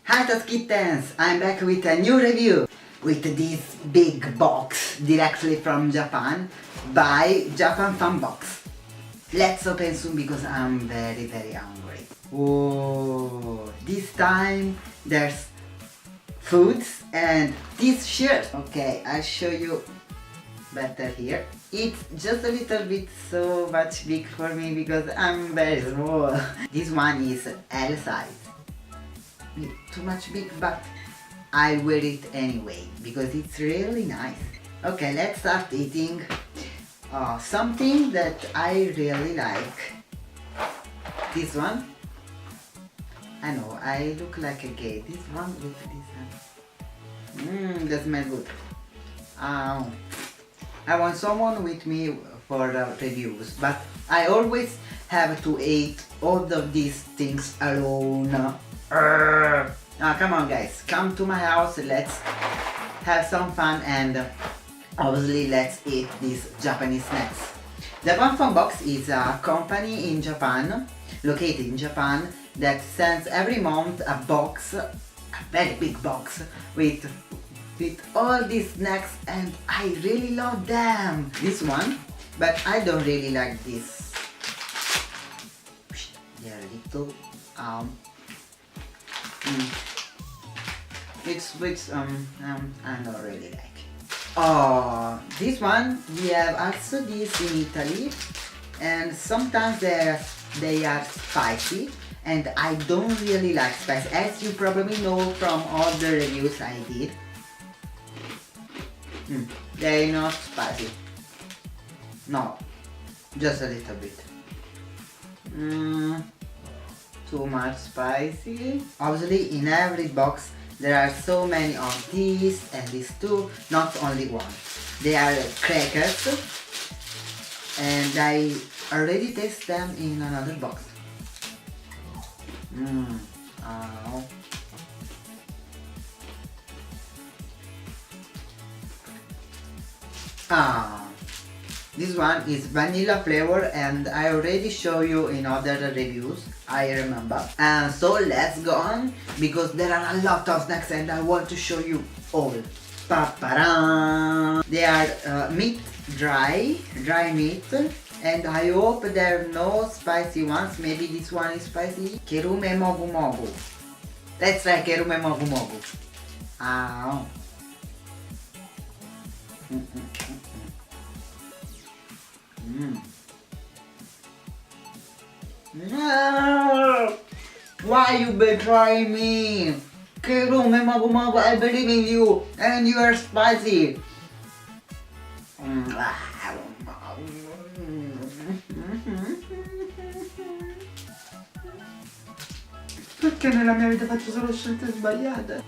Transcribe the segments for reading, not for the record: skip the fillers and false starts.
Hi kittens! I'm back with a new review with this big box directly from Japan by Japanfunbox. Let's open soon because I'm very hungry. Whoa! This time there's foods and this shirt. Okay, I'll show you better here. It's just a little bit so much big for me because I'm very small. This one is L size. Too much big, but I wear it anyway because it's really nice. Okay, let's start eating something that I really like. This one. I know, I look like a gay. This one with this one. That smells good. I want someone with me for reviews, but I always have to eat all of these things alone. Come on guys, come to my house, let's have some fun and obviously let's eat these Japanese snacks. Japanfunbox is a company in Japan, located in Japan, that sends every month a box, a very big box, with all these snacks, and I really love them. This one, but I don't really like this. They're little, it's I don't really like. Oh, this one we have also this in Italy, and sometimes they are spicy, and I don't really like spice, as you probably know from all the reviews I did. They're not spicy. No, just a little bit. Too much spicy. Obviously in every box there are so many of these and these too, not only one. They are crackers and I already taste them in another box. This one is vanilla flavor and I already show you in other reviews, I remember. And so let's go on because there are a lot of snacks and I want to show you all. Pa-pa-da! They are meat, dry meat, and I hope there are no spicy ones. Maybe this one is spicy. Kerume mogu mogu. Let's try kerume mogu mogu. No! Why you betray me? Kerume mogu mogu, I believe in you and you are spicy. Perché nella mia vita faccio solo scelte sbagliate?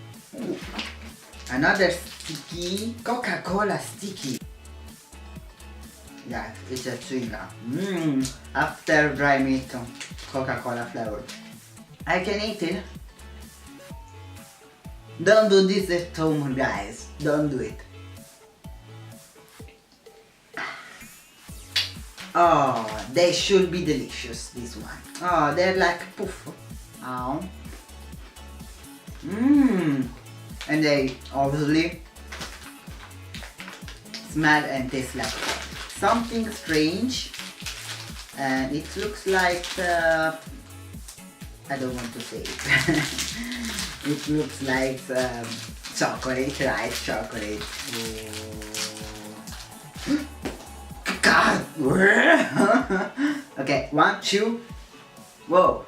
Another sticky, Coca-Cola sticky. Yeah, it's a chewing gum. After dry meat, Coca-Cola flavor. I can eat it. Don't do this at home, guys. Don't do it. Oh, they should be delicious, this one. Oh, they're like poof. Oh. And they obviously smell and taste like something strange, and it looks like I don't want to say it. It looks like chocolate, right? Chocolate. God. Okay, 1, 2. Whoa,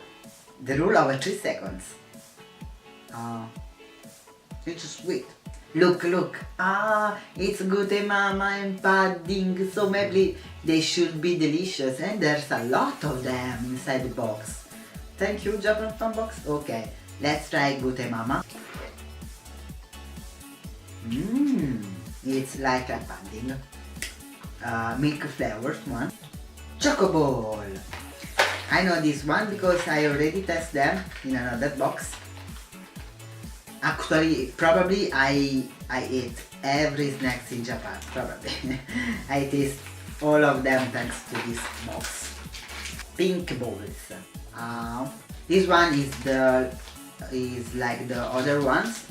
the rule over 3 seconds. It's sweet. Look. It's good mama and pudding, so maybe they should be delicious, and there's a lot of them inside the box. Thank you, Japanfunbox. Okay, let's try Gute Mama. It's like a pudding. Milk flavored one. Choco Ball. I know this one because I already tested them in another box. Actually, probably I eat every snacks in Japan, probably. I taste all of them thanks to this box. Pink balls. This one is the is like the other ones.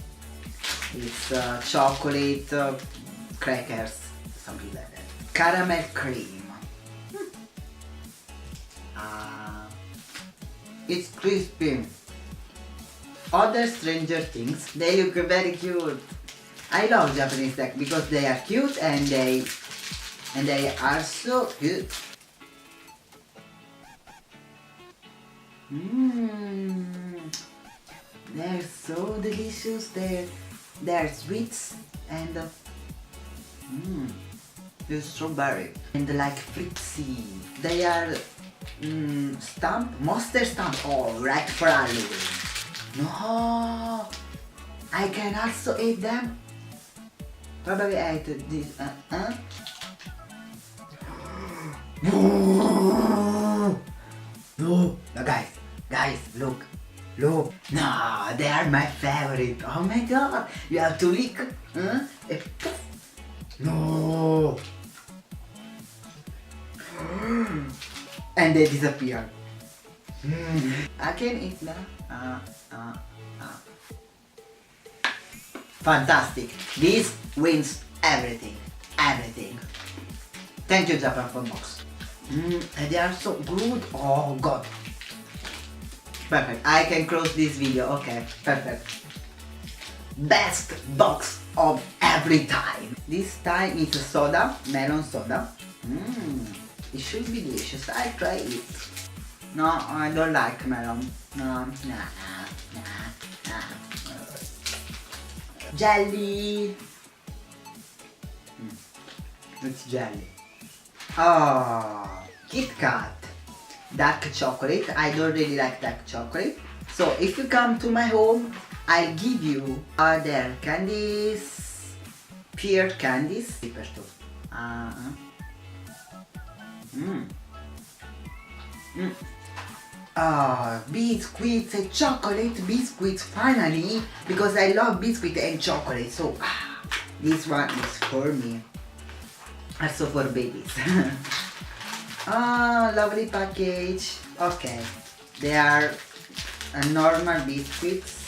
It's chocolate crackers, something like that. Caramel cream. It's crispy. Other Stranger Things, they look very cute. I love Japanese snacks because they are cute and they are so good. They're so delicious. They're sweets and the strawberry and like fritzy. They are monster stamp. Oh, right for Halloween. No, I can also eat them. Probably I ate this. No, guys, look. No, they are my favorite. Oh my god, you have to lick. No. And they disappear. I can eat them. Fantastic. This wins everything. Thank you, Japanfunbox. And they are so good. Oh god. Perfect. I can close this video. Okay, perfect. Best box of every time. This time it's a soda, melon soda. It should be delicious. I'll try it. No, I don't like melon. No. Jelly. It's jelly. Oh, Kit Kat. Dark chocolate. I don't really like dark chocolate. So if you come to my home, I'll give you other candies, pure candies. Biscuits, chocolate biscuits finally, because I love biscuit and chocolate. So this one is for me. Also for babies. Lovely package. Okay, they are normal biscuits.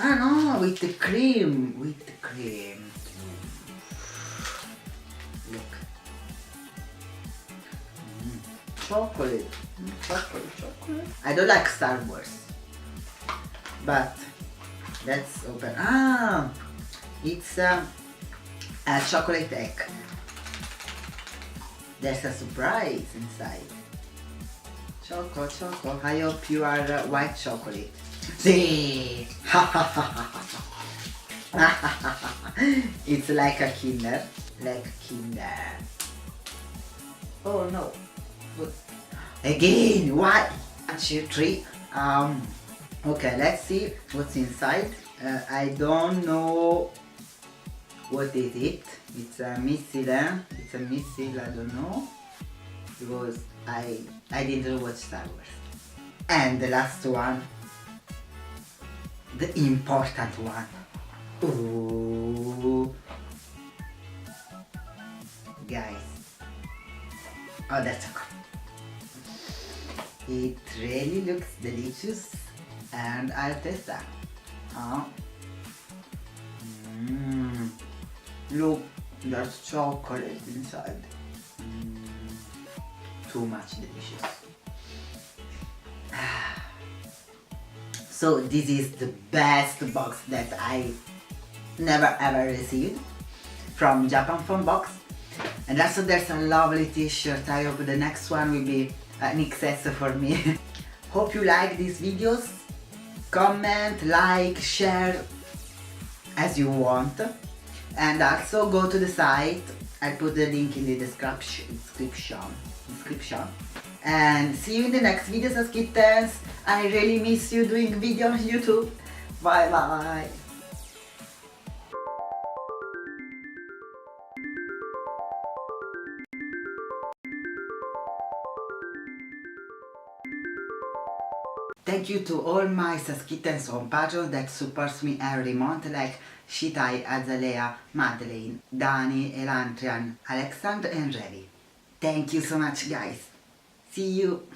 No, with the cream. Look. Chocolate. I don't like Star Wars, but let's open. It's a chocolate egg. There's a surprise inside. Choco. I hope you are white chocolate. See. It's like a Kinder. Oh no. Again, what? 1, 2, 3. Okay, let's see what's inside. I don't know what is it. It's a missile, I don't know. Because I didn't watch Star Wars. And the last one. The important one. Ooh. Guys. Oh, that's a good. It really looks delicious, and I'll taste that. Look, there's chocolate inside. Too much delicious. So this is the best box that I never ever received from Japanfunbox. And also there's a lovely t-shirt. I hope the next one will be an excess for me. Hope you like these videos. Comment, like, share as you want. And also go to the site. I'll put the link in the description. And see you in the next video, Sas'ke. I really miss you doing video on YouTube. Bye bye. Thank you to all my Sas'ke on Patreon that supports me every month, like Shitai, Azalea, Madeleine, Dani, Elantrian, Alexander and Revi. Thank you so much, guys. See you.